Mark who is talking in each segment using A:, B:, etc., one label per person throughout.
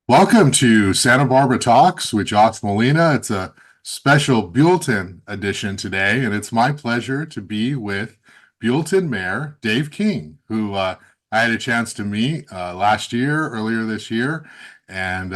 A: Welcome to Santa Barbara Talks with Josh Molina. It's a special Buellton edition today, and it's my pleasure to be with Buellton Mayor Dave King, who I had a chance to meet earlier this year, and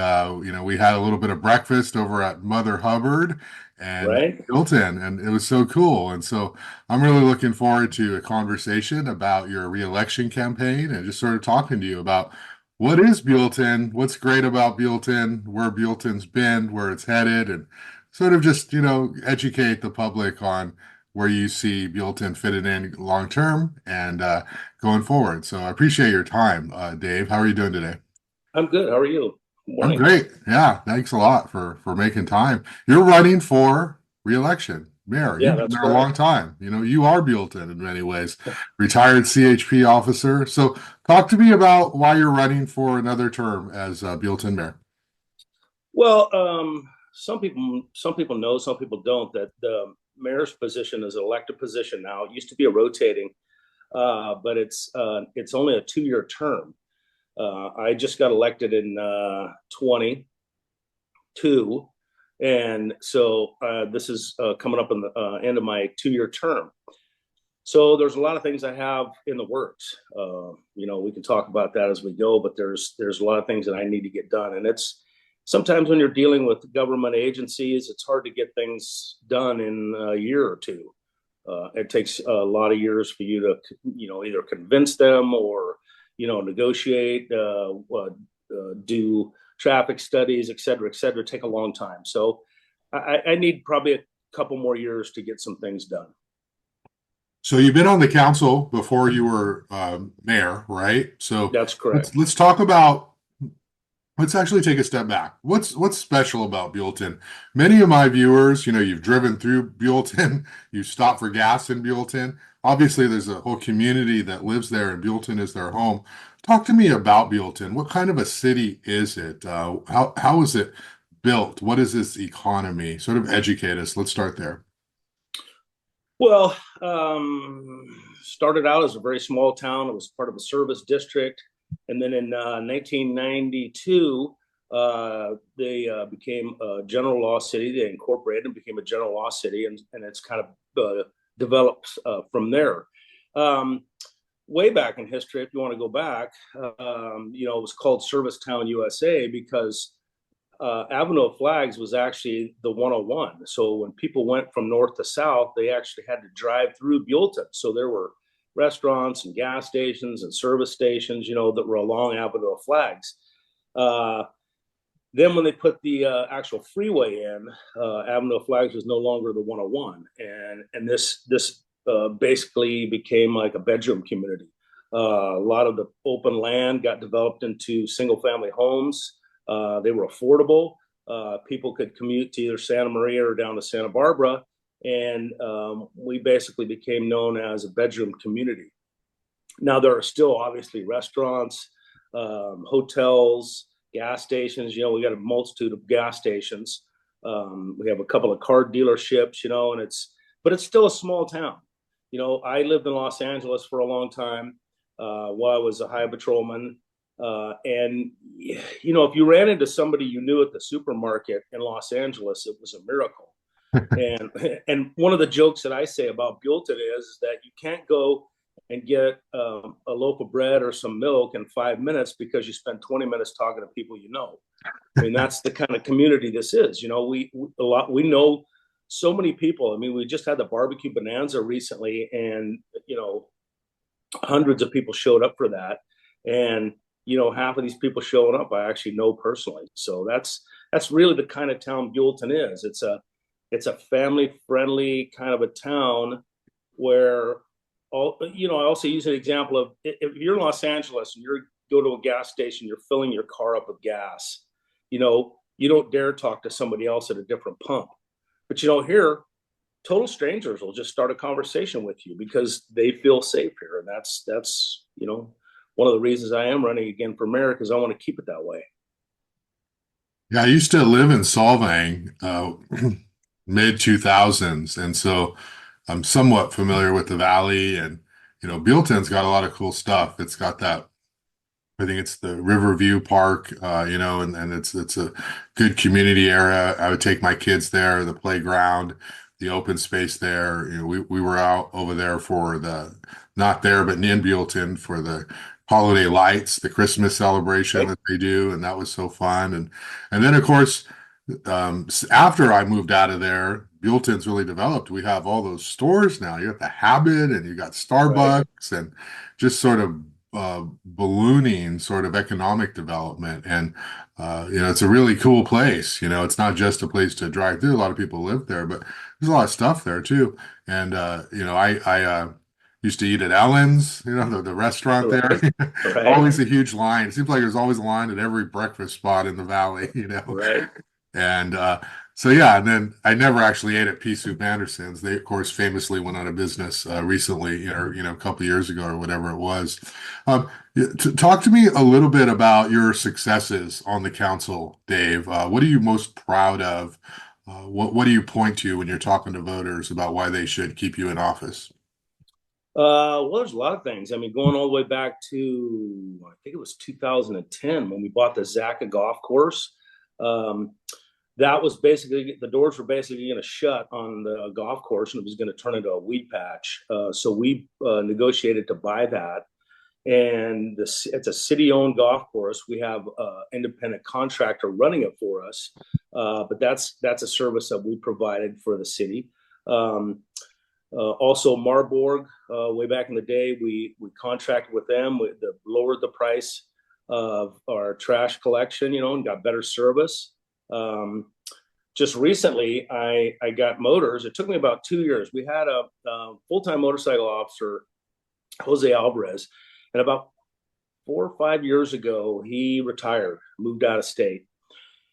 A: we had a little bit of breakfast over at Mother Hubbard and
B: Right?
A: Buellton, and it was so cool. And so I'm really looking forward to a conversation about your reelection campaign and just sort of talking to you about what is Buellton? What's great about Buellton? Where Buellton's been, where it's headed, and sort of just, educate the public on where you see Buellton fitting in long term and going forward. So I appreciate your time, Dave. How are you doing today?
B: I'm good. How are you? Good
A: I'm
B: morning.
A: great. Yeah, thanks a lot for making time. You're running for re-election, Mayor.
B: Yeah,
A: You've been
B: that's
A: there a long
B: correct.
A: time. You are Buellton in many ways, retired CHP officer. So talk to me about why you're running for another term as Buellton Mayor.
B: Well, some people know, some people don't, that the mayor's position is an elected position now. It used to be a rotating, but it's only a 2-year term. I just got elected in 22, and so this is coming up in the end of my 2-year term. So there's a lot of things I have in the works. We can talk about that as we go, but there's a lot of things that I need to get done, and it's sometimes when you're dealing with government agencies, it's hard to get things done in a year or two. It takes a lot of years for you to, either convince them or, negotiate, do traffic studies, et cetera, take a long time. So I need probably a couple more years to get some things done.
A: So you've been on the council before you were mayor, right? So
B: That's
A: let's
B: correct.
A: let's talk about let's actually take a step back. What's special about Buellton? Many of my viewers, you've driven through Buellton, you stopped for gas in Buellton. Obviously, there's a whole community that lives there, and Buellton is their home. Talk to me about Buellton. What kind of a city is it? How is it built? What is its economy? Sort of educate us. Let's start there.
B: Well, started out as a very small town. It was part of a service district. And then in 1992, they became a general law city. They incorporated and became a general law city, and it's kind of developed from there. Um, Way back in history, if you want to go back, it was called Servicetown, USA, because Avenue of Flags was actually the 101. So when people went from north to south, they actually had to drive through Buellton. So there were restaurants and gas stations and service stations, that were along Avenue of Flags. Uh, then when they put the actual freeway in, Avenue of Flags was no longer the 101, and this basically became like a bedroom community. A lot of the open land got developed into single family homes. They were affordable. People could commute to either Santa Maria or down to Santa Barbara, and we basically became known as a bedroom community. Now there are still obviously restaurants, hotels, gas stations. We got a multitude of gas stations. We have a couple of car dealerships, but it's still a small town. I lived in Los Angeles for a long time while I was a high patrolman. And if you ran into somebody you knew at the supermarket in Los Angeles, it was a miracle. And one of the jokes that I say about Buellton is that you can't go and get a loaf of bread or some milk in 5 minutes because you spend 20 minutes talking to people you know. I mean, that's the kind of community this is. We know so many people. I mean, we just had the barbecue bonanza recently, and hundreds of people showed up for that, and half of these people showing up I actually know personally. So that's really the kind of town Buellton is. It's a family friendly kind of a town where I also use an example of, if you're in Los Angeles and you go to a gas station, you're filling your car up with gas, you don't dare talk to somebody else at a different pump. But here, total strangers will just start a conversation with you because they feel safe here, and that's one of the reasons I am running again for mayor, because I want to keep it that way.
A: Yeah, I used to live in Solvang, mid 2000s, and so I'm somewhat familiar with the valley. And Buellton's got a lot of cool stuff. It's got that I think it's the Riverview Park, and it's a good community area. I would take my kids there, the playground, the open space there. We were out over there for not there, but in Buellton for the holiday lights, the Christmas celebration
B: Right.
A: that they do, and that was so fun. And then of course, after I moved out of there, Buellton's really developed. We have all those stores now. You got the Habit, and you got
B: Right.
A: Starbucks, and just sort of ballooning sort of economic development. And it's a really cool place. It's not just a place to drive through. A lot of people live there, but there's a lot of stuff there too. And I used to eat at Ellen's, the restaurant there.
B: Right. Right.
A: Always a huge line. It seems like there's always a line at every breakfast spot in the valley.
B: Right.
A: And so yeah, and then I never actually ate at Pea Soup Anderson's. They, of course, famously went out of business recently, or a couple of years ago, or whatever it was. Talk to me a little bit about your successes on the council, Dave. What are you most proud of? What do you point to when you're talking to voters about why they should keep you in office?
B: Well, there's a lot of things. I mean, going all the way back to, I think it was 2010 when we bought the Zaca golf course. Um, that was basically, the doors were basically going to shut on the golf course and it was going to turn into a weed patch. So we negotiated to buy that. And it's a city-owned golf course. We have an independent contractor running it for us, but that's a service that we provided for the city. Also, Marburg, way back in the day, we contracted with them. We lowered the price of our trash collection, and got better service. Just recently, I got motors. It took me about 2 years. We had a full-time motorcycle officer, Jose Alvarez, and about 4 or 5 years ago, he retired, moved out of state.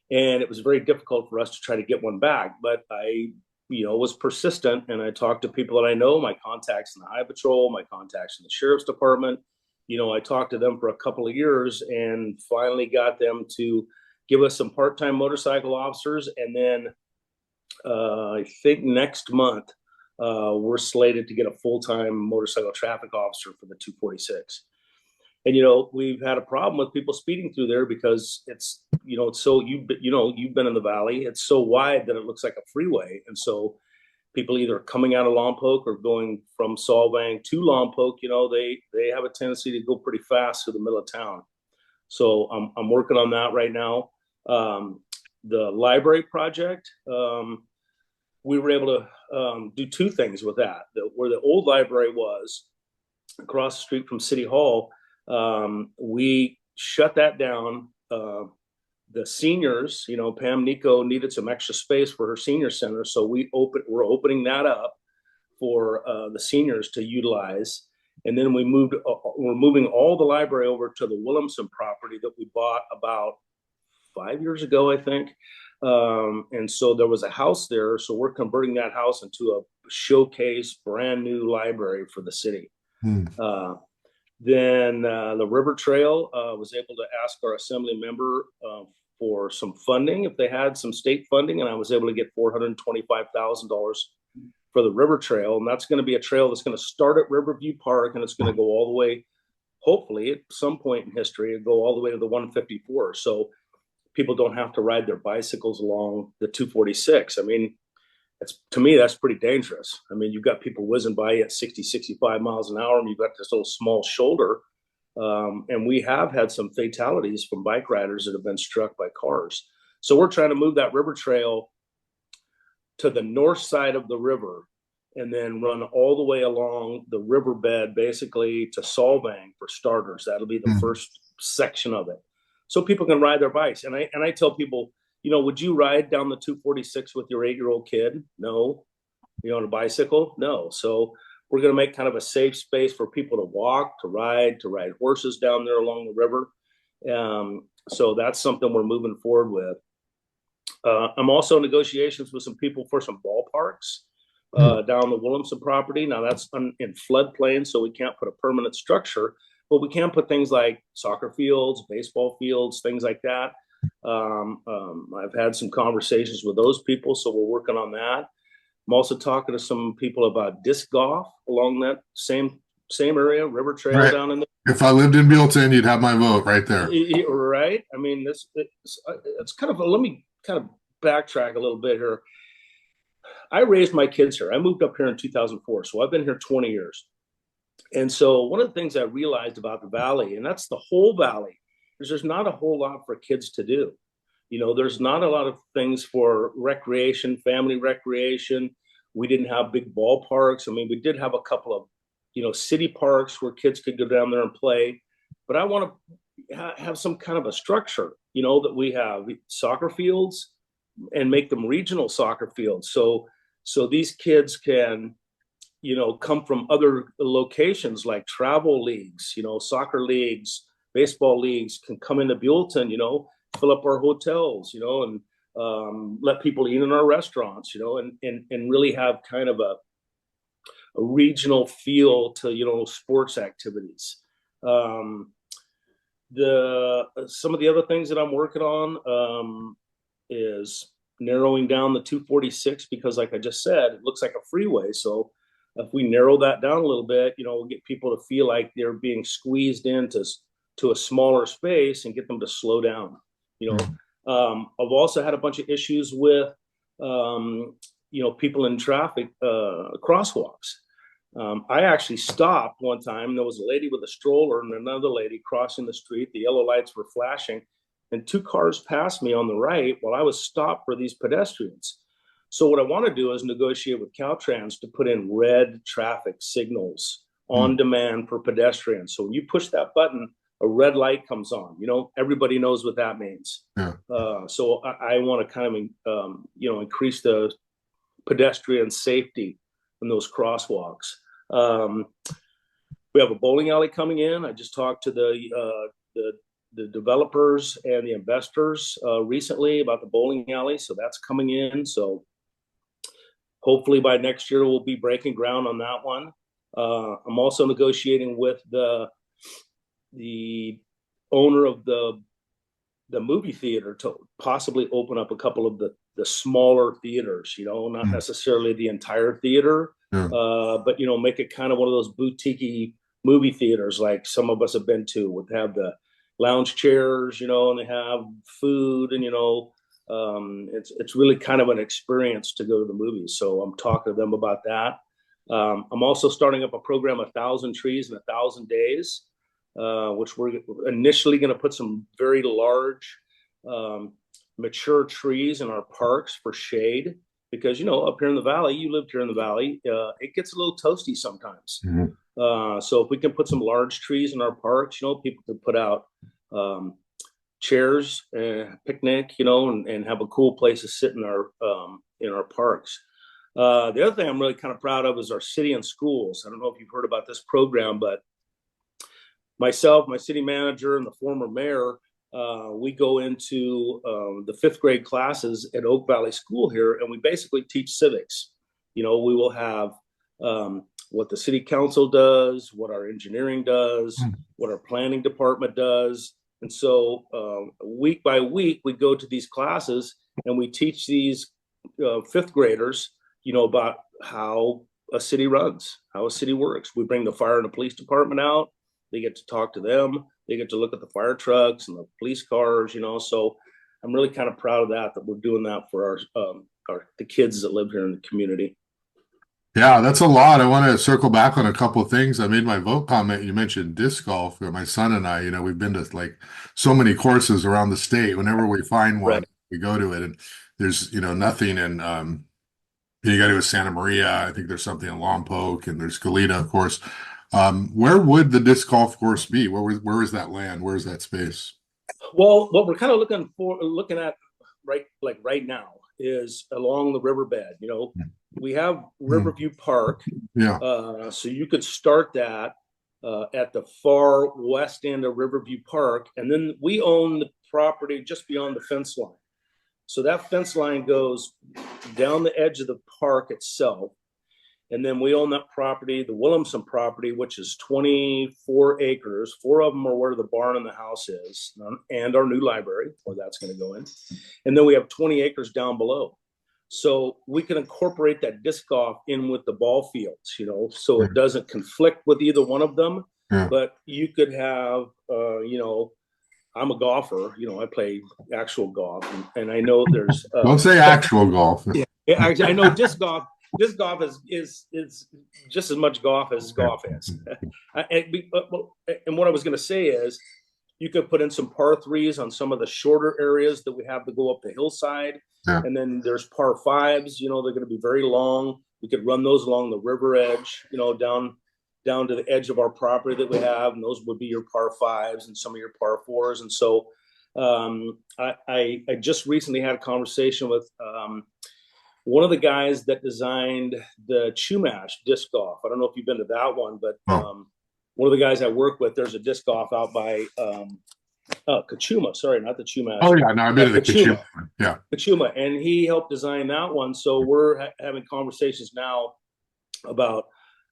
B: And it was very difficult for us to try to get one back. But I, was persistent and I talked to people that I know, my contacts in the High Patrol, my contacts in the Sheriff's Department. I talked to them for a couple of years and finally got them to give us some part-time motorcycle officers. And then I think next month, we're slated to get a full-time motorcycle traffic officer for the 246. And we've had a problem with people speeding through there because it's so you've been in the valley. It's so wide that it looks like a freeway, and so people either coming out of Lompoc or going from Solvang to Lompoc, they have a tendency to go pretty fast through the middle of town. So I'm working on that right now. The library project, we were able to do two things with that. Where the old library was across the street from City Hall, we shut that down. The seniors, Pam Nico needed some extra space for her senior center, so we're opening that up for the seniors to utilize. And then we're moving all the library over to the Williamson property that we bought about 5 years ago, I think. And so there was a house there, so we're converting that house into a showcase, brand new library for the city.
A: Hmm.
B: Then the River Trail was able to ask our assembly member for some funding if they had some state funding, and I was able to get $425,000 for the River Trail, and that's going to be a trail that's going to start at Riverview Park, and it's going to go all the way, hopefully, at some point in history, it'll go all the way to the 154. So people don't have to ride their bicycles along the 246. I mean, to me, that's pretty dangerous. I mean, you've got people whizzing by you at 60, 65 miles an hour, and you've got this little small shoulder. And we have had some fatalities from bike riders that have been struck by cars. So we're trying to move that river trail to the north side of the river and then run all the way along the riverbed, basically to Solvang for starters. That'll be the first section of it. So people can ride their bikes. And I tell people, would you ride down the 246 with your 8-year-old kid? No. On a bicycle? No. So we're going to make kind of a safe space for people to walk, to ride horses down there along the river. So that's something we're moving forward with. I'm also in negotiations with some people for some ballparks down the Williamson property. Now that's in floodplain, so we can't put a permanent structure, but we can put things like soccer fields, baseball fields, things like that. I've had some conversations with those people, so we're working on that. I'm also talking to some people about disc golf along that same same area, River Trail
A: Right.
B: down in
A: If I lived in Buellton, you'd have my vote right there.
B: right. I mean, it's kind of let me kind of backtrack a little bit here. I raised my kids here. I moved up here in 2004, so I've been here 20 years. And so one of the things I realized about the valley, and that's the whole valley, is there's not a whole lot for kids to do. There's not a lot of things for recreation, family recreation. We didn't have big ballparks. I mean, we did have a couple of, city parks where kids could go down there and play. But I want to have some kind of a structure, that we have soccer fields and make them regional soccer fields. So these kids can, come from other locations like travel leagues, soccer leagues, baseball leagues can come into Buellton, fill up our hotels, and let people eat in our restaurants, and really have kind of a regional feel to, sports activities. Some of the other things that I'm working on is narrowing down the 246 because, like I just said, it looks like a freeway. So if we narrow that down a little bit, we'll get people to feel like they're being squeezed into a smaller space and get them to slow down. I've also had a bunch of issues with, people in traffic crosswalks. I actually stopped one time. There was a lady with a stroller and another lady crossing the street. The yellow lights were flashing, and two cars passed me on the right while I was stopped for these pedestrians. So what I want to do is negotiate with Caltrans to put in red traffic signals on demand for pedestrians. So when you push that button, a red light comes on. Everybody knows what that means.
A: Yeah.
B: So I want to kind of, increase the pedestrian safety in those crosswalks. We have a bowling alley coming in. I just talked to the developers and the investors recently about the bowling alley. So that's coming in. So hopefully by next year, we'll be breaking ground on that one. I'm also negotiating with the owner of the movie theater to possibly open up a couple of the smaller theaters, not necessarily the entire theater, but, make it kind of one of those boutique movie theaters like some of us have been to, would have the lounge chairs, and they have food and, it's really kind of an experience to go to the movies. So I'm talking to them about that. I'm also starting up a program, 1,000 Trees in 1,000 Days, which we're initially going to put some very large, mature trees in our parks for shade. Because, up here in the valley, you lived here in the valley, it gets a little toasty sometimes. So if we can put some large trees in our parks, people can put out chairs, picnic, and have a cool place to sit in our parks. The other thing I'm really kind of proud of is our city and schools. I don't know if you've heard about this program, but myself, my city manager, and the former mayor, we go into the fifth grade classes at Oak Valley School here, and we basically teach civics. We will have what the city council does, what our engineering does, what our planning department does. And so week by week, we go to these classes and we teach these fifth graders, about how a city runs, how a city works. We bring the fire and the police department out. They get to talk to them. They get to look at the fire trucks and the police cars, So I'm really kind of proud of that we're doing that for the kids that live here in the community.
A: Yeah, that's a lot. I want to circle back on a couple of things. I made my vote comment. You mentioned disc golf. My son and I, we've been to like so many courses around the state. Whenever we find one,
B: Right.
A: we go to it. And there's, nothing in, you got to go to Santa Maria. I think there's something in Lompoc, and there's Goleta, of course. Where would the disc golf course be? Where is that land? Where is that space?
B: Well, what we're kind of looking at right now is along the riverbed. We have Riverview Park.
A: Yeah.
B: So you could start that at the far west end of Riverview Park, and then we own the property just beyond the fence line. So that fence line goes down the edge of the park itself. And then we own that property, the Williamson property, which is 24 acres. 4 of them are where the barn and the house is, and our new library, where that's going to go in. And then we have 20 acres down below. So we can incorporate that disc golf in with the ball fields, so it doesn't conflict with either one of them.
A: Yeah.
B: But you could have, I'm a golfer, I play actual golf, and I know there's,
A: Don't say actual golf.
B: yeah, I know disc golf. Disc golf is just as much golf as golf is. And what I was going to say is, you could put in some par threes on some of the shorter areas that we have to go up the hillside.
A: Yeah.
B: And then there's par fives, they're going to be very long. We could run those along the river edge, down to the edge of our property that we have. And those would be your par fives and some of your par fours. And so I just recently had a conversation with one of the guys that designed the Chumash disc golf. I don't know if you've been to that one, but one of the guys I work with, there's a disc golf out by Kachuma. Sorry, not the Chumash.
A: Oh yeah, no, I've been to the Kachuma. Yeah,
B: Kachuma, and he helped design that one. So we're having conversations now about.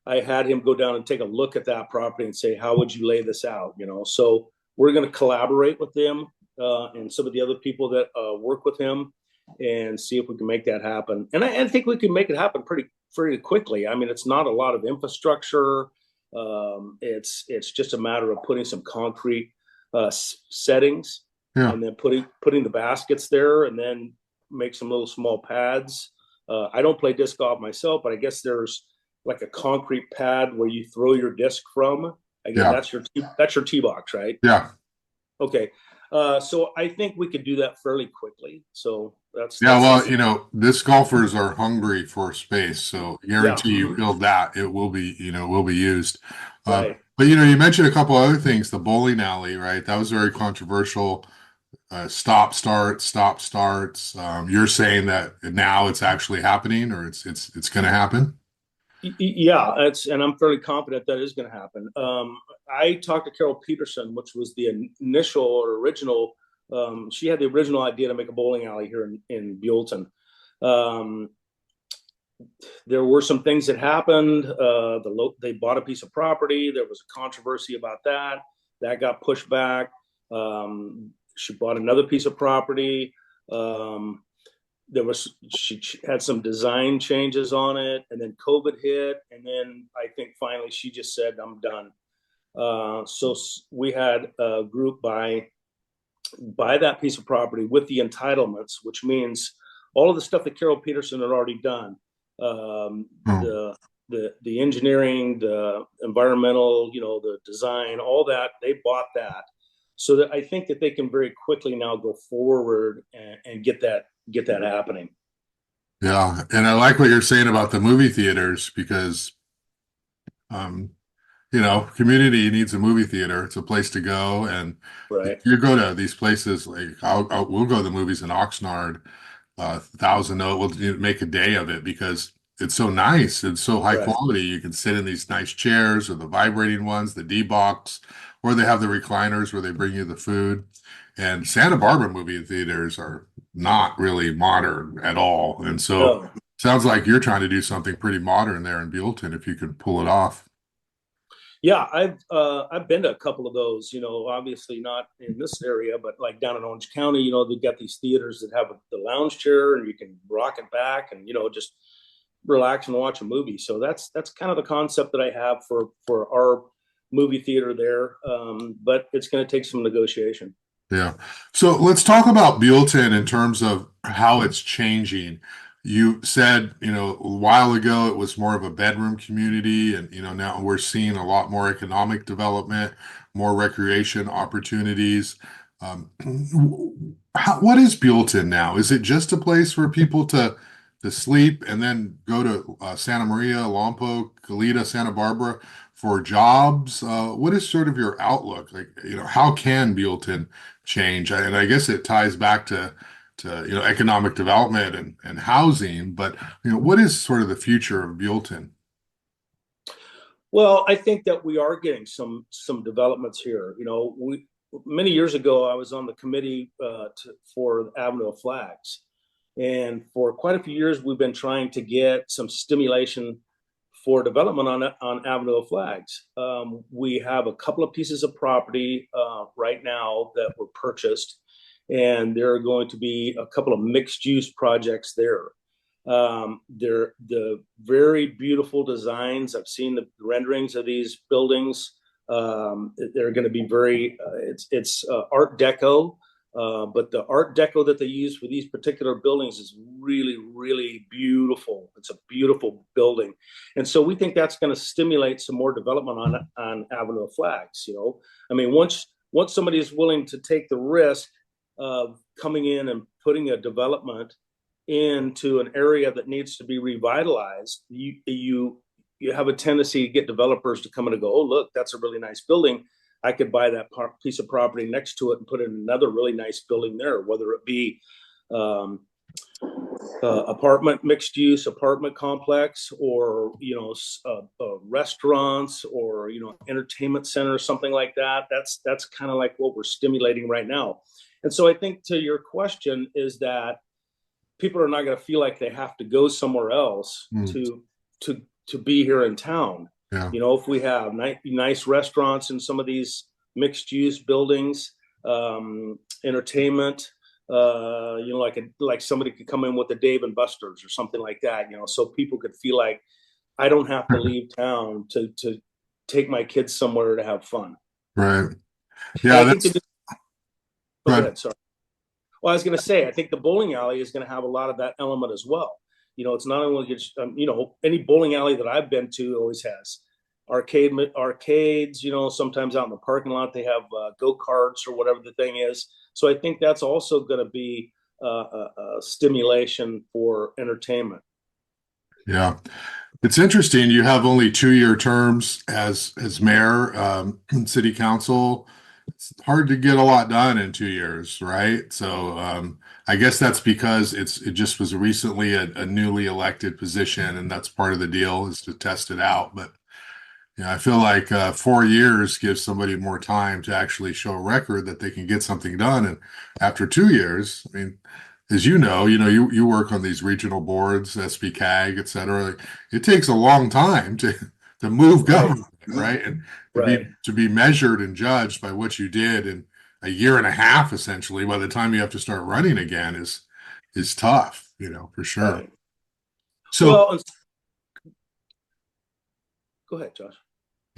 B: I had him go down and take a look at that property and say, how would you lay this out? So we're going to collaborate with them and some of the other people that work with him and see if we can make that happen. And I think we can make it happen pretty quickly. I mean, it's not a lot of infrastructure. It's just a matter of putting some concrete settings, and then putting the baskets there, and then make some little small pads. I don't play disc golf myself, but I guess there's like a concrete pad where you throw your disc from. I guess that's your tee box, right?
A: Yeah.
B: Okay. So I think we could do that fairly quickly. So that's
A: well, disc golfers are hungry for space, so guarantee you build that, it will be, will be used.
B: Right.
A: But you mentioned a couple other things, the bowling alley, right? That was very controversial. Stop starts. You're saying that now it's actually happening, or it's going to happen?
B: Yeah, and I'm fairly confident that is going to happen. I talked to Carol Peterson, which was the initial or original. She had the original idea to make a bowling alley here in Buellton. There were some things that happened. They bought a piece of property. There was a controversy about that. That got pushed back. She bought another piece of property. She had some design changes on it, and then COVID hit, and then I think finally she just said, I'm done. So we had a group buy that piece of property with the entitlements, which means all of the stuff that Carol Peterson had already done, the engineering, the environmental, the design, all that, they bought that. So that I think that they can very quickly now go forward and get that happening.
A: Yeah, and I like what you're saying about the movie theaters, because community needs a movie theater. It's a place to go, and
B: Right.
A: if you go to these places, like we'll go to the movies in Oxnard, Thousand Oak. We'll make a day of it because it's so nice. It's so high quality. You can sit in these nice chairs, or the vibrating ones, the D box, or they have the recliners where they bring you the food. And Santa Barbara movie theaters are not really modern at all. And so sounds like you're trying to do something pretty modern there in Buellton, if you could pull it off.
B: Yeah, I've been to a couple of those. Obviously not in this area, but like down in Orange County, they've got these theaters that have the lounge chair, and you can rock it back and just relax and watch a movie. So that's kind of the concept that I have for our movie theater there. But it's going to take some negotiation.
A: Yeah. So let's talk about Buellton in terms of how it's changing. You said, a while ago it was more of a bedroom community, and now we're seeing a lot more economic development, more recreation opportunities. What is Buellton now? Is it just a place for people to sleep and then go to Santa Maria, Lompoc, Goleta, Santa Barbara for jobs? What is sort of your outlook? Like, how can Buellton change? And I guess it ties back to economic development and housing, but what is sort of the future of Buellton?
B: Well, I think that we are getting some developments here. Many years ago I was on the committee for Avenue of Flags, and for quite a few years we've been trying to get some stimulation for development on Avenue of Flags. We have a couple of pieces of property right now that were purchased, and there are going to be a couple of mixed use projects there. They're the very beautiful designs. I've seen the renderings of these buildings. They're going to be very, it's Art Deco, but the Art Deco that they use for these particular buildings is really, really beautiful. It's a beautiful building. And so we think that's going to stimulate some more development on Avenue of Flags. I mean, once somebody is willing to take the risk of coming in and putting a development into an area that needs to be revitalized, you have a tendency to get developers to come in and go, oh, look, that's a really nice building. I could buy that piece of property next to it and put in another really nice building there, whether it be apartment, mixed use apartment complex, or restaurants, or entertainment center, something like that. That's kind of like what we're stimulating right now. And so I think, to your question, is that people are not going to feel like they have to go somewhere else to be here in town.
A: Yeah.
B: If we have nice restaurants in some of these mixed use buildings, entertainment, like somebody could come in with a Dave and Buster's or something like that, so people could feel like I don't have to leave town to take my kids somewhere to have fun.
A: Right. Yeah. That's.
B: Go ahead. Sorry. Well, I was going to say, I think the bowling alley is going to have a lot of that element as well. It's not only just, any bowling alley that I've been to always has arcades, sometimes out in the parking lot, they have go-karts or whatever the thing is. So I think that's also going to be a stimulation for entertainment.
A: Yeah. It's interesting. You have only 2-year terms as mayor, city council. It's hard to get a lot done in 2 years, right? So I guess that's because it just was recently a newly elected position, and that's part of the deal, is to test it out. But I feel like 4 years gives somebody more time to actually show a record that they can get something done. And after 2 years, I mean, as you work on these regional boards, SBCAG, et cetera. It takes a long time to move government, right? And to be measured and judged by what you did in a year and a half, essentially, by the time you have to start running again is tough, for sure.
B: Right.
A: So,
B: well, go ahead, Josh.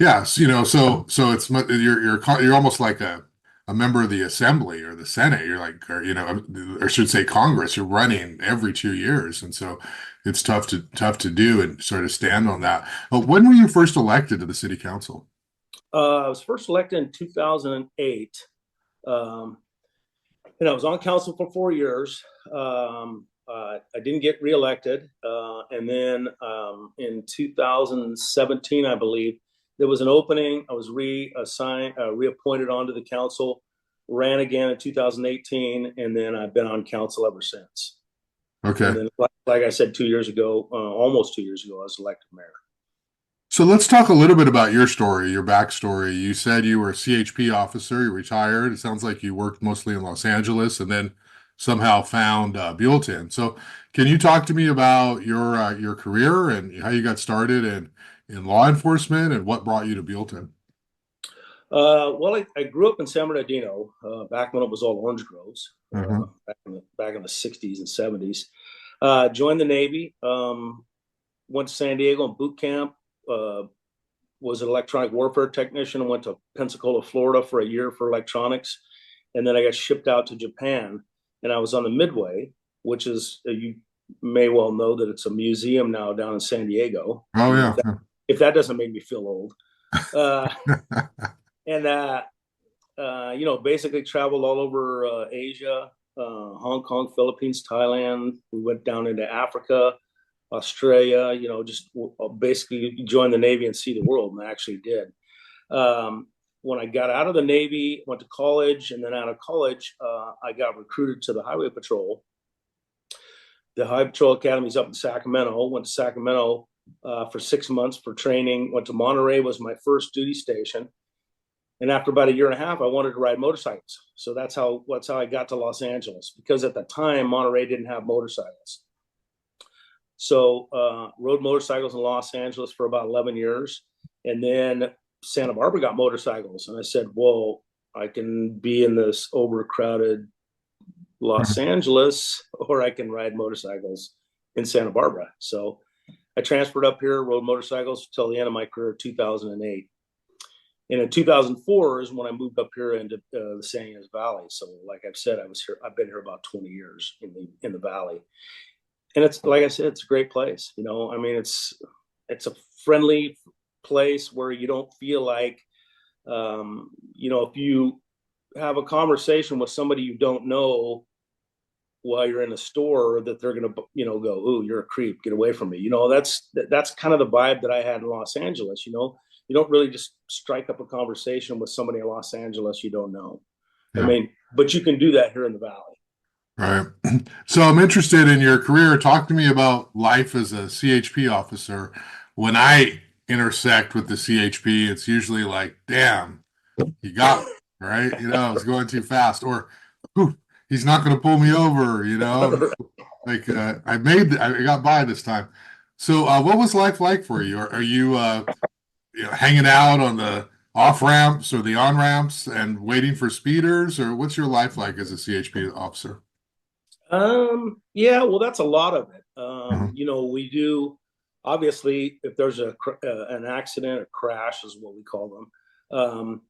A: yes, so it's you're almost like a member of the assembly or the Senate. You're like, or should say Congress. You're running every 2 years, and so it's tough to do and sort of stand on that. But when were you first elected to the city council?
B: I was first elected in 2008. And I was on council for 4 years. I didn't get reelected. And then in 2017, I believe, there was an opening. I was reappointed onto the council, ran again in 2018, and then I've been on council ever since.
A: Okay.
B: And then, like I said, 2 years ago, almost 2 years ago, I was elected mayor.
A: So let's talk a little bit about your story, your backstory. You said you were a CHP officer, you retired. It sounds like you worked mostly in Los Angeles and then somehow found Buellton. So can you talk to me about your career and how you got started in law enforcement and what brought you to Buellton?
B: Well, I grew up in San Bernardino back when it was all orange groves, back in the 60s and 70s. Joined the Navy, went to San Diego on boot camp, was an electronic warfare technician, and went to Pensacola, Florida for a year for electronics. And then I got shipped out to Japan, and I was on the Midway, which is, you may well know that it's a museum now down in San Diego.
A: Oh, yeah.
B: If that doesn't make me feel old. And basically traveled all over Asia, Hong Kong, Philippines, Thailand. We went down into Africa, Australia, just basically join the Navy and see the world, and I actually did. When I got out of the Navy, went to college, and then out of college, I got recruited to the Highway Patrol. The Highway Patrol Academy is up in Sacramento. Went to Sacramento for 6 months for training. Went to Monterey, was my first duty station. And after about a year and a half, I wanted to ride motorcycles. So that's how I got to Los Angeles, because at the time, Monterey didn't have motorcycles. So rode motorcycles in Los Angeles for about 11 years. And then Santa Barbara got motorcycles. And I said, well, I can be in this overcrowded Los Angeles, or I can ride motorcycles in Santa Barbara. So I transferred up here, rode motorcycles until the end of my career, 2008. And in 2004 is when I moved up here into the San Ynez Valley. So, like I've said, I've been here about 20 years in the valley, and it's like I said, it's a great place. I mean, it's a friendly place where you don't feel like, if you have a conversation with somebody you don't know while you're in a store, that they're going to, go, "Ooh, you're a creep, get away from me." That's kind of the vibe that I had in Los Angeles. You don't really just strike up a conversation with somebody in Los Angeles you don't know. I
A: Yeah.
B: mean, but you can do that here in the valley.
A: Right. So I'm interested in your career. Talk to me about life as a CHP officer. When I intersect with the CHP, it's usually like, damn, he got me, right? I was going too fast, or "Ooh, he's not going to pull me over, like I got by this time. So, what was life like for you? Are you, hanging out on the off ramps or the on ramps and waiting for speeders, or what's your life like as a CHP officer?
B: Yeah, well, that's a lot of it.
A: Uh-huh.
B: We do, obviously, if there's an accident, a crash is what we call them.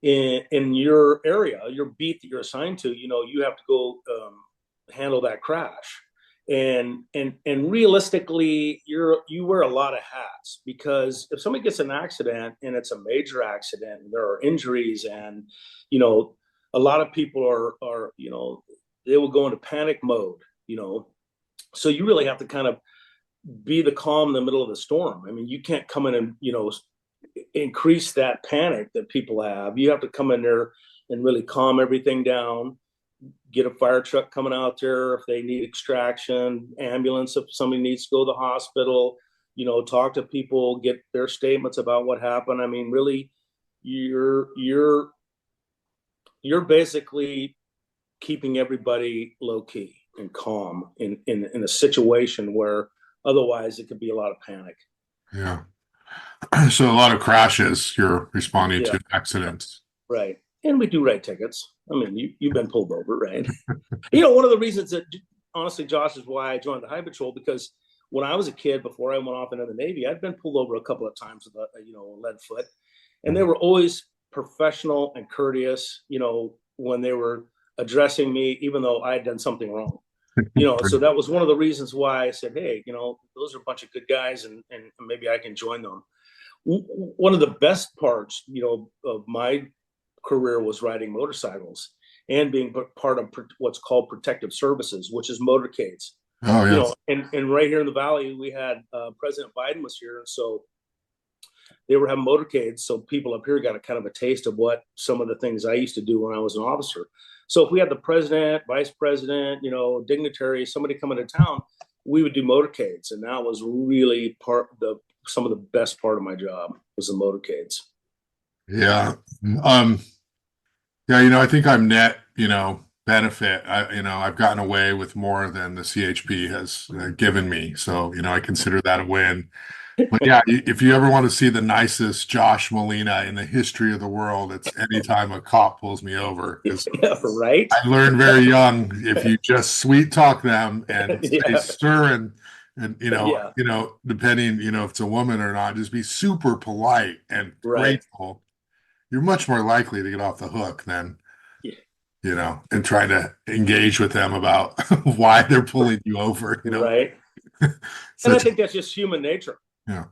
B: In your area, your beat that you're assigned to, you have to go handle that crash. And realistically, you wear a lot of hats, because if somebody gets an accident and it's a major accident, and there are injuries, and you know a lot of people are they will go into panic mode. So you really have to kind of be the calm in the middle of the storm. I mean, you can't come in and increase that panic that people have. You have to come in there and really calm everything down, get a fire truck coming out there if they need extraction, ambulance if somebody needs to go to the hospital, talk to people, get their statements about what happened. I mean, really, you're basically keeping everybody low key and calm in a situation where otherwise it could be a lot of panic.
A: Yeah. So a lot of crashes you're responding
B: Yeah,
A: to accidents.
B: right. And we do write tickets. I mean, you've been pulled over, right? One of the reasons that, honestly, Josh, is why I joined the High Patrol, because when I was a kid, before I went off into the Navy, I'd been pulled over a couple of times with a lead foot, and they
A: Mhm.
B: were always professional and courteous. When they were addressing me, even though I had done something wrong. So that was one of the reasons why I said, "Hey, those are a bunch of good guys, and maybe I can join them." One of the best parts, of my career was riding motorcycles and being part of what's called protective services, which is motorcades.
A: Oh yes.
B: And right here in the valley, we had President Biden was here, and so they were having motorcades. So people up here got a kind of a taste of what some of the things I used to do when I was an officer. So if we had the president, vice president, dignitary, somebody coming to town, we would do motorcades, and that was really some of the best part of my job was the motorcades.
A: Yeah. Um, yeah, I think I'm net, benefit. I've gotten away with more than the CHP has given me. So, I consider that a win. But yeah, if you ever want to see the nicest Josh Molina in the history of the world, it's anytime a cop pulls me over, because
B: Yeah, right.
A: I learned very young, if you just sweet talk them and say
B: Yeah,
A: sir, and
B: yeah,
A: depending, if it's a woman or not, just be super polite and
B: right.
A: grateful, you're much more likely to get off the hook than,
B: Yeah,
A: and try to engage with them about why they're pulling you over,
B: right. And I
A: such,
B: think that's just human nature.
A: yeah,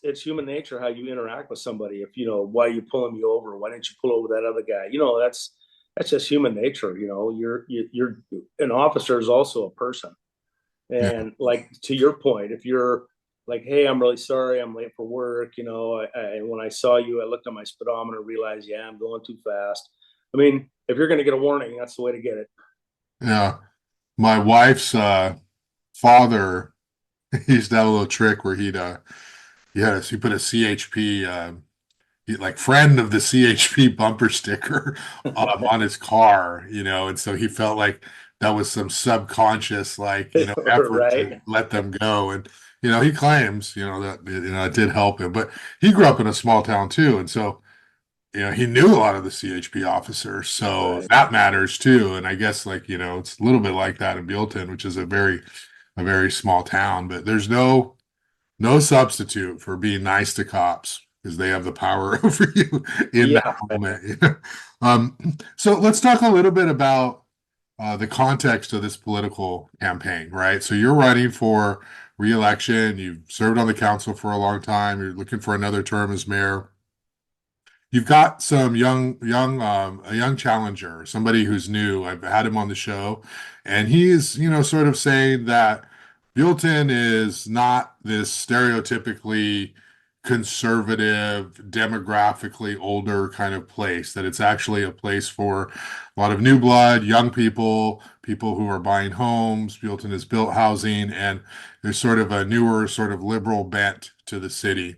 B: It's human nature how you interact with somebody. If why are you pulling me over? Why didn't you pull over that other guy? That's just human nature. You're an officer is also a person.
A: yeah,
B: And like, to your point, if you're like, "Hey, I'm really sorry, I'm late for work. When I saw you, I looked at my speedometer, realized, yeah, I'm going too fast." I mean, if you're going to get a warning, that's the way to get it.
A: yeah. My wife's father, he used to have a little trick where he put a CHP, like friend of the CHP bumper sticker on his car, and so he felt like that was some subconscious, like, effort to
B: Right.
A: let them go. And, he claims, that, it did help him, but he grew up in a small town too. And so, he knew a lot of the CHP officers, so
B: Right.
A: that matters too. And I guess, like, it's a little bit like that in Buellton, which is a very a very small town, but there's no substitute for being nice to cops because they have the power over you in that
B: Yeah.
A: moment. Um, so let's talk a little bit about the context of this political campaign, right? So you're running for re-election. You've served on the council for a long time. You're looking for another term as mayor. You've got some a young challenger, somebody who's new. I've had him on the show, and he's, sort of saying that Buellton is not this stereotypically conservative, demographically older kind of place, that it's actually a place for a lot of new blood, young people, people who are buying homes. Buellton has built housing, and there's sort of a newer, sort of liberal bent to the city.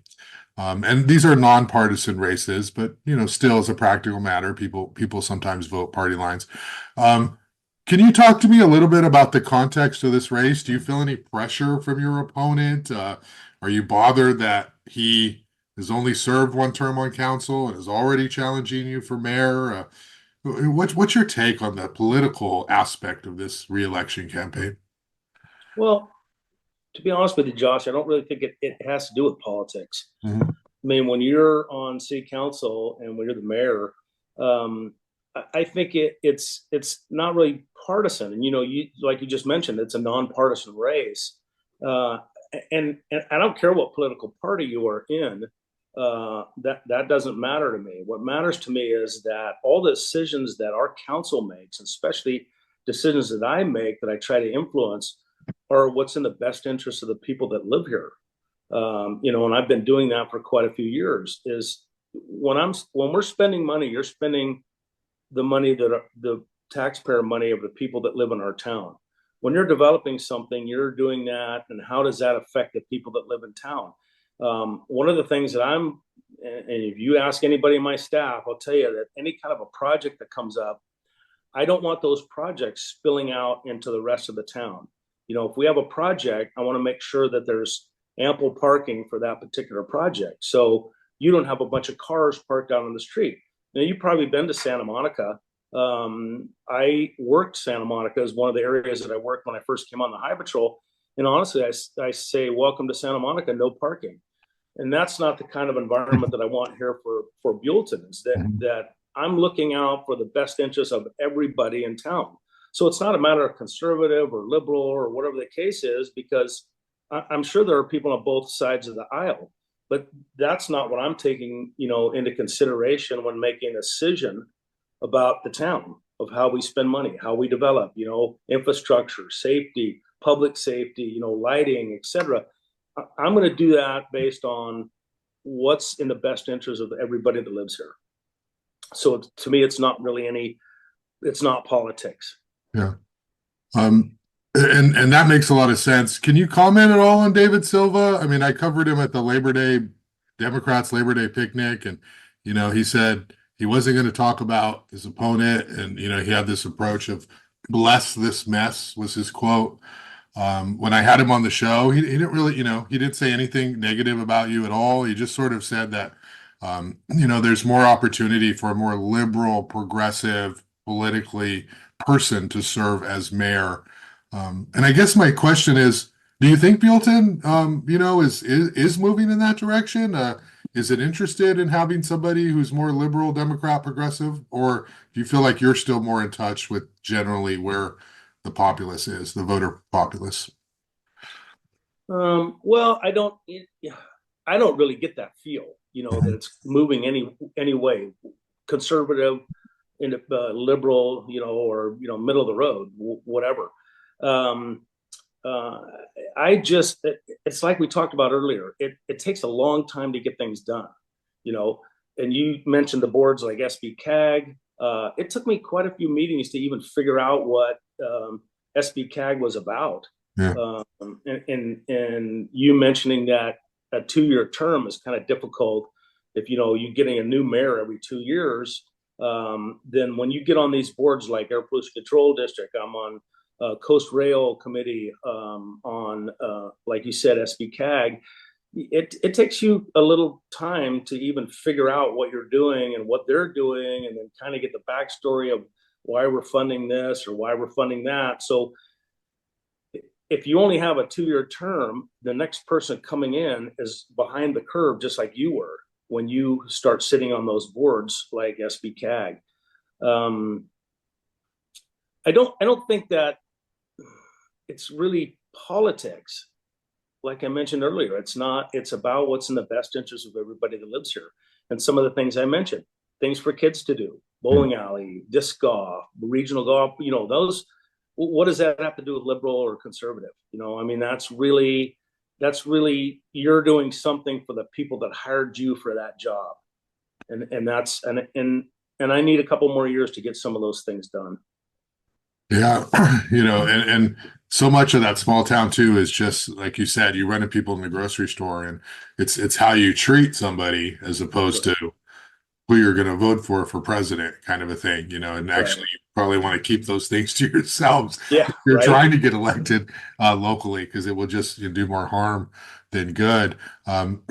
A: And these are nonpartisan races, but still as a practical matter, people sometimes vote party lines. Um, can you talk to me a little bit about the context of this race? Do you feel any pressure from your opponent? Are you bothered that he has only served one term on council and is already challenging you for mayor? What's your take on the political aspect of this reelection campaign?
B: Well, to be honest with you, Josh, I don't really think it has to do with politics.
A: Mhm.
B: I mean, when you're on city council and when you're the mayor, um, I think it's not really partisan. And you like you just mentioned, it's a nonpartisan race, uh, and I don't care what political party you are in. That doesn't matter to me. What matters to me is that all the decisions that our council makes, especially decisions that I make that I try to influence, are what's in the best interest of the people that live here. And I've been doing that for quite a few years. Is when we're spending money, you're spending the money the taxpayer money of the people that live in our town. When you're developing something, you're doing that, and how does that affect the people that live in town? One of the things that and if you ask anybody in my staff, I'll tell you that any kind of a project that comes up, I don't want those projects spilling out into the rest of the town. If we have a project, I want to make sure that there's ample parking for that particular project. So you don't have a bunch of cars parked out on the street. Now, you've probably been to Santa Monica. I worked Santa Monica as one of the areas that I worked when I first came on the High Patrol. And honestly, I say, welcome to Santa Monica, no parking. And that's not the kind of environment that I want here for Buellton. Is that I'm looking out for the best interests of everybody in town. So it's not a matter of conservative or liberal or whatever the case is, because I'm sure there are people on both sides of the aisle, but that's not what I'm taking, into consideration when making a decision about the town, of how we spend money, how we develop, infrastructure, safety, public safety, lighting, etc. I'm going to do that based on what's in the best interest of everybody that lives here. So to me, it's not politics.
A: Yeah. Um, and that makes a lot of sense. Can you comment at all on David Silva? I mean, I covered him at the Democrats Labor Day picnic, and he said he wasn't going to talk about his opponent, and he had this approach of "bless this mess" was his quote. When I had him on the show, he didn't really, he didn't say anything negative about you at all. He just sort of said that, there's more opportunity for a more liberal, progressive, politically person to serve as mayor. And I guess my question is, do you think Buellton, is moving in that direction? Is it interested in having somebody who's more liberal, Democrat, progressive, or do you feel like you're still more in touch with generally where the populace is, the voter populace?
B: Well, I don't really get that feel, that
A: Mhm.
B: it's moving any way, conservative, into liberal, or middle of the road, whatever. Um, uh, it's like we talked about earlier. It takes a long time to get things done, you know. And you mentioned the boards like SB CAG. It took me quite a few meetings to even figure out what SB CAG was about.
A: Yeah.
B: And you mentioning that a 2-year term is kind of difficult if you're getting a new mayor every 2 years. Then when you get on these boards like Air Pollution Control District, I'm on Coast Rail Committee, on like you said, SB CAG. It takes you a little time to even figure out what you're doing and what they're doing, and then kind of get the backstory of why we're funding this or why we're funding that. So if you only have a 2-year term, the next person coming in is behind the curve, just like you were when you start sitting on those boards like SB CAG. Um, I don't think that it's really politics. Like I mentioned earlier, it's not. It's about what's in the best interest of everybody that lives here. And some of the things I mentioned, things for kids to do, bowling alley, disc golf, regional golf. Those. What does that have to do with liberal or conservative? I mean, that's really you're doing something for the people that hired you for that job, and I need a couple more years to get some of those things done.
A: Yeah, and so much of that small town too is just like you said, you run into people in the grocery store, and it's how you treat somebody as opposed to who you're going to vote for president, kind of a thing, and
B: Right.
A: actually you probably want to keep those things to yourselves
B: Yeah.
A: if you're
B: Right.
A: trying to get elected locally, because it will just do more harm than good.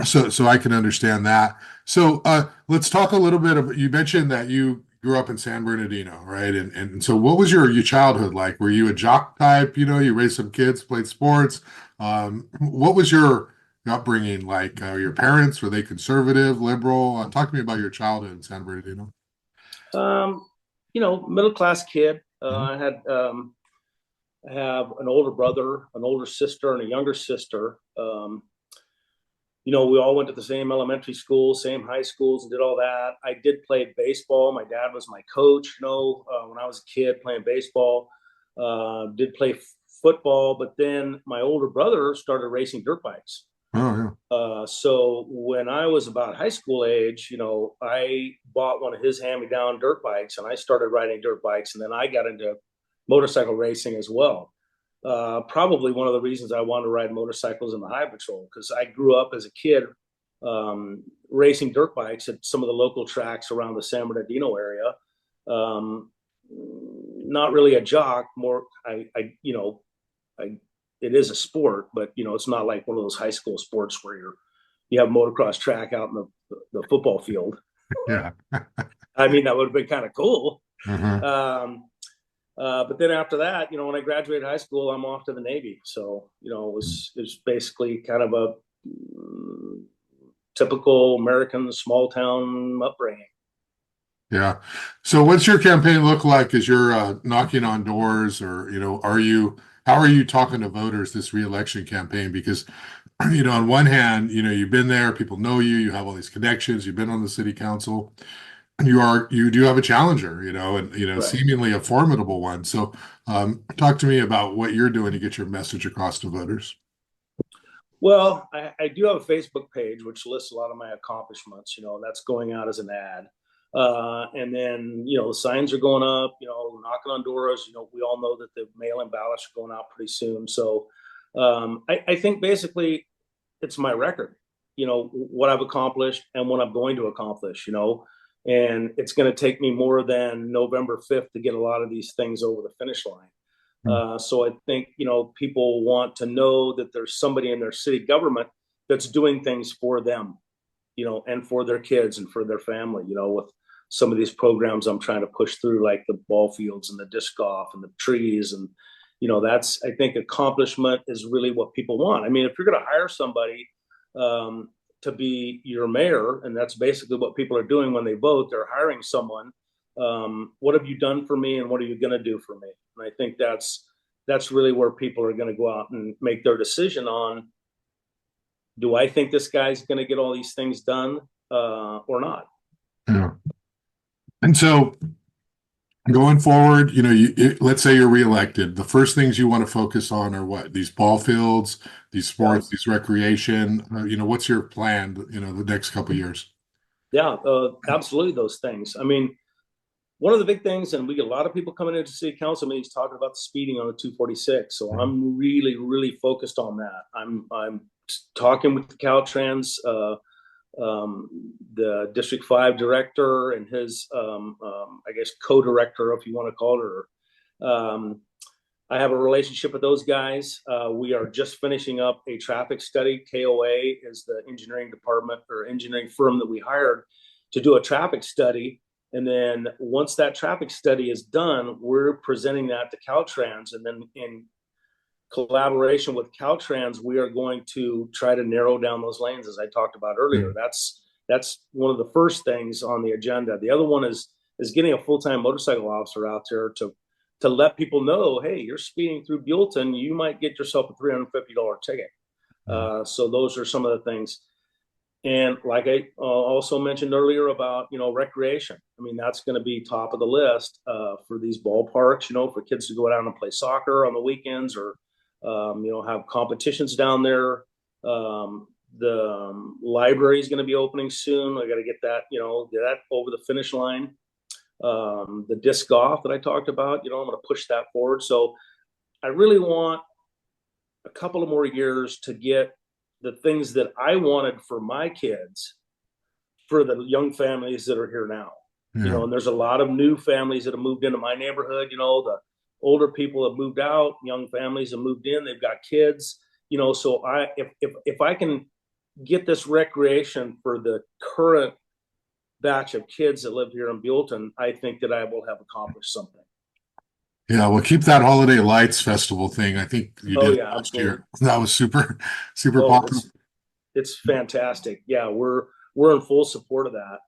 A: So I can understand that. So let's talk a little bit about, you mentioned that you grew up in San Bernardino, right? And so what was your childhood like? Were you a jock type? You raised some kids, played sports. What was your upbringing like? Your parents, were they conservative, liberal? Talk to me about your childhood in San Bernardino.
B: Um, Middle class kid.
A: Mhm.
B: I have an older brother, an older sister, and a younger sister. We all went to the same elementary school, same high schools, and did all that. I did play baseball. My dad was my coach. When I was a kid playing baseball, did play football, but then my older brother started racing dirt bikes.
A: Oh, yeah.
B: So when I was about high school age, I bought one of his hand-me-down dirt bikes, and I started riding dirt bikes, and then I got into motorcycle racing as well. Probably one of the reasons I wanted to ride motorcycles in the High Patrol, because I grew up as a kid racing dirt bikes at some of the local tracks around the San Bernardino area. Um, Not really a jock, more I it is a sport, but it's not like one of those high school sports where you have motocross track out in the football field.
A: Yeah.
B: I mean, that would have been kind of cool.
A: Hmm.
B: Um, but then after that, when I graduated high school, I'm off to the Navy. So, it was basically kind of a typical American small town upbringing.
A: Yeah. So what's your campaign look like as you're knocking on doors, or, how are you talking to voters this reelection campaign? Because, on one hand, you've been there, people know you, you have all these connections, you've been on the city council, you do have a challenger, and,
B: Right.
A: seemingly a formidable one. So talk to me about what you're doing to get your message across to voters.
B: Well, I do have a Facebook page which lists a lot of my accomplishments. That's going out as an ad. And then, the signs are going up, knocking on doors. We all know that the mail in ballots are going out pretty soon. So I think basically it's my record, what I've accomplished and what I'm going to accomplish, and it's going to take me more than November 5th to get a lot of these things over the finish line. So I think, people want to know that there's somebody in their city government that's doing things for them, and for their kids and for their family, with some of these programs I'm trying to push through, like the ball fields and the disc golf and the trees. And, that's, I think accomplishment is really what people want. I mean, if you're going to hire somebody to be your mayor, and that's basically what people are doing when they vote, they're hiring someone. What have you done for me, and what are you going to do for me? And I think that's really where people are going to go out and make their decision on, do I think this guy's going to get all these things done or not?
A: Yeah. And so going forward, let's say you're reelected. The first things you want to focus on are what? These ball fields, these
B: Yeah,
A: sports, these recreation. What's your plan, the next couple of years?
B: yeah, absolutely. Those things. I mean, one of the big things, and we get a lot of people coming into city council meetings talking about the speeding on the 246. So
A: Mhm.
B: I'm really, really focused on that. I'm talking with the Caltrans, the District 5 director and his, I guess, co-director, if you want to call it, or I have a relationship with those guys. We are just finishing up a traffic study. KOA is the engineering department or engineering firm that we hired to do a traffic study. And then once that traffic study is done, we're presenting that to Caltrans. And then in collaboration with Caltrans, we are going to try to narrow down those lanes, as I talked about earlier.
A: Mm.
B: That's one of the first things on the agenda. The other one is getting a full-time motorcycle officer out there to let people know, hey, you're speeding through Buellton, you might get yourself a $350 ticket.
A: Yeah.
B: So those are some of the things. And like I also mentioned earlier about, recreation. I mean, that's going to be top of the list for these ballparks, for kids to go down and play soccer on the weekends, or, have competitions down there. The library is going to be opening soon. I got to get that, get that over the finish line. The disc golf that I talked about, I'm going to push that forward. So I really want a couple of more years to get the things that I wanted for my kids, for the young families that are here now.
A: Yeah.
B: And there's a lot of new families that have moved into my neighborhood. The older people have moved out, young families have moved in, they've got kids. So if I can get this recreation for the current batch of kids that live here in Buellton, I think that I will have accomplished something.
A: Yeah, well, keep that Holiday Lights Festival thing. I think you
B: Oh
A: did
B: yeah,
A: last
B: absolutely.
A: year. That was super, super
B: Oh,
A: popular.
B: it's fantastic. Yeah, we're in full support of that.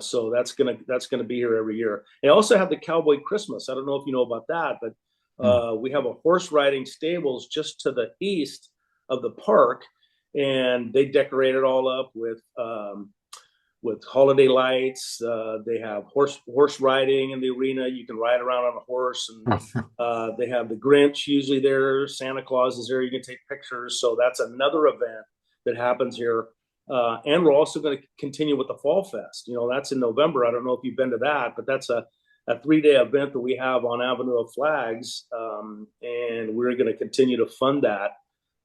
B: So that's gonna be here every year. They also have the Cowboy Christmas. I don't know if you know about that, but
A: Hmm.
B: we have a horse riding stables just to the east of the park, and they decorate it all up with holiday lights. They have horse riding in the arena. You can ride around on a horse, and they have the Grinch usually there. Santa Claus is there. You can take pictures. So that's another event that happens here. And we're also going to continue with the Fall Fest. That's in November. I don't know if you've been to that, but that's a 3-day event that we have on Avenue of Flags. And we're going to continue to fund that.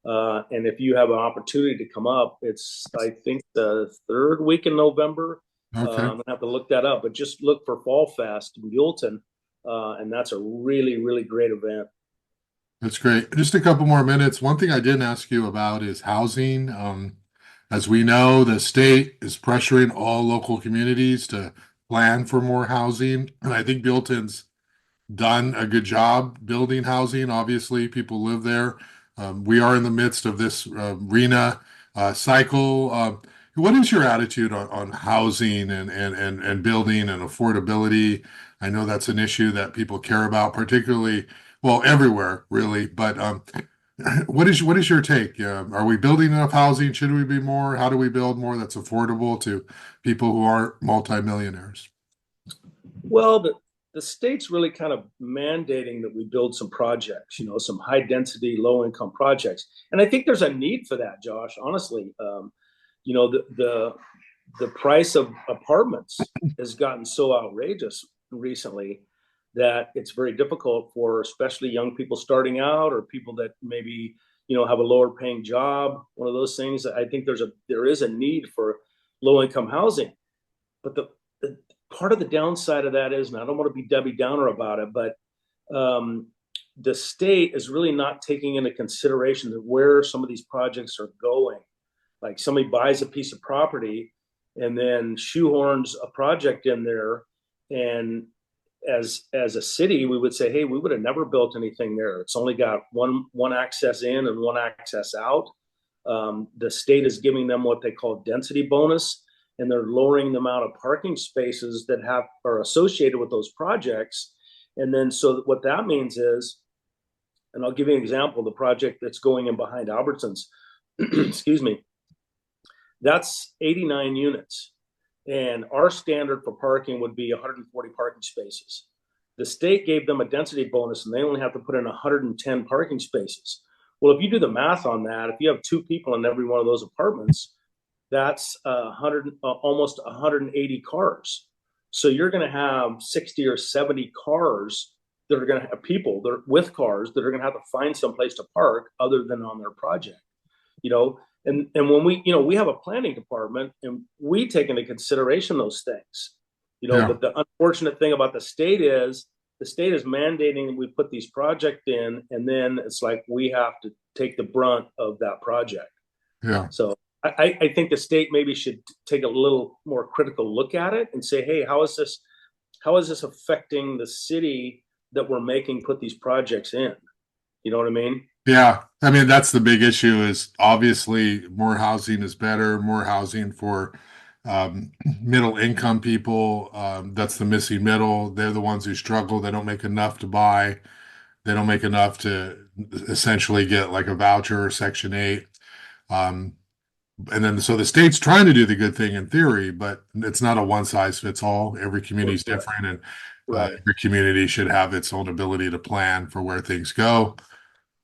B: And if you have an opportunity to come up, it's, I think, the third week in November.
A: Okay,
B: I'm going to have to look that up, but just look for Fall Fest in Buellton. And that's a really, really great event.
A: that's great. Just a couple more minutes. One thing I didn't ask you about is housing. As we know, the state is pressuring all local communities to plan for more housing, and I think Buellton's done a good job building housing. Obviously, people live there. We are in the midst of this RENA cycle. What is your attitude on housing and building and affordability? I know that's an issue that people care about, particularly, well, everywhere, really. But what is your take? Are we building enough housing? Should we be more? How do we build more that's affordable to people who aren't multimillionaires?
B: Well, the state's really kind of mandating that we build some projects, some high density, low income projects. And I think there's a need for that, Josh, honestly. The price of apartments has gotten so outrageous recently that it's very difficult for especially young people starting out, or people that maybe have a lower paying job. One of those things. I think there is a need for low income housing, but the part of the downside of that is, and I don't want to be Debbie Downer about it, but um, the state is really not taking into consideration where some of these projects are going. Like, somebody buys a piece of property and then shoehorns a project in there, and as a city, we would say, hey, we would have never built anything there. It's only got one access in and one access out. The state is giving them what they call density bonus, and they're lowering the amount of parking spaces that are associated with those projects. And then, so what that means is, and I'll give you an example, the project that's going in behind Albertsons, excuse me, that's 89 units. And our standard for parking would be 140 parking spaces. The state gave them a density bonus, and they only have to put in 110 parking spaces. Well, if you do the math on that, if you have 2 people in every one of those apartments, that's almost 180 cars. So you're going to have 60 or 70 cars that are going to have people that are with cars that are going to have to find some place to park other than on their project. And when we have a planning department, and we take into consideration those things.
A: Yeah.
B: But the unfortunate thing about the state is mandating we put these projects in, and then it's like we have to take the brunt of that project.
A: Yeah.
B: So I think the state maybe should take a little more critical look at it and say, hey, how is this affecting the city that we're making put these projects in? You know what I mean?
A: Yeah, I mean that's the big issue is obviously more housing is better, more housing for um, middle income people. That's the missing middle. They're the ones who struggle. They don't make enough to buy. They don't make enough to essentially get like a voucher or Section 8. Um, and then so the state's trying to do the good thing in theory, but it's not a one size fits all. Every community is
B: Right.
A: different, and
B: Right.
A: every community should have its own ability to plan for where things go.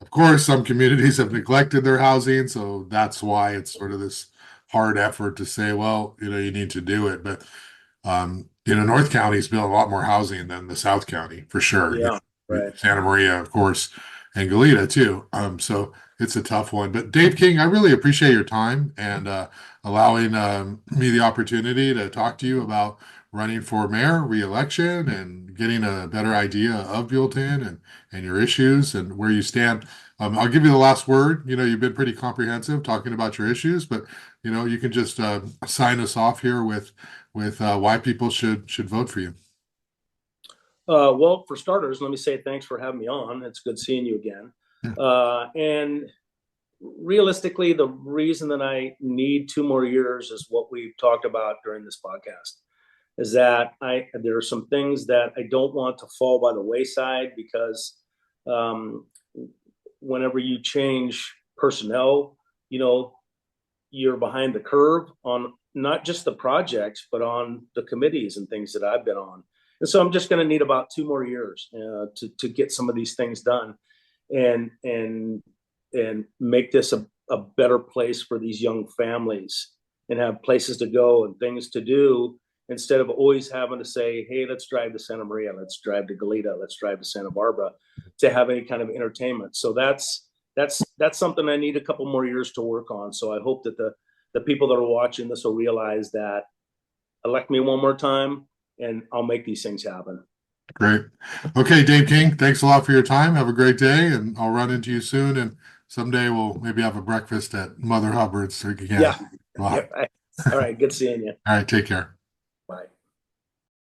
A: Of course, some communities have neglected their housing, so that's why it's sort of this hard effort to say, well, you need to do it. But North County's built a lot more housing than the South County for sure.
B: Yeah. Right.
A: Santa Maria, of course, and Goleta too. So it's a tough one. But Dave King, I really appreciate your time and allowing me the opportunity to talk to you about running for mayor, re-election, and getting a better idea of Buellton and your issues and where you stand. I'll give you the last word. You've been pretty comprehensive talking about your issues, but you can just sign us off here with why people should vote for you.
B: Well, for starters, let me say thanks for having me on. It's good seeing you again.
A: Yeah,
B: And realistically, the reason that I need 2 more years is what we've talked about during this podcast. Is that there are some things that I don't want to fall by the wayside because um, whenever you change personnel, you know, you're behind the curve on not just the projects, but on the committees and things that I've been on. And so I'm just going to need about 2 more years to get some of these things done and make this a better place for these young families and have places to go and things to do instead of always having to say, hey, let's drive to Santa Maria, let's drive to Goleta, let's drive to Santa Barbara to have any kind of entertainment. So that's something I need a couple more years to work on. So I hope that the people that are watching this will realize that elect me one more time and I'll make these things happen.
A: great. Okay, Dave King, thanks a lot for your time. Have a great day, and I'll run into you soon. And someday we'll maybe have a breakfast at Mother Hubbard's again.
B: Yeah.
A: Wow.
B: Yeah. All right. Good seeing you.
A: All right, take care.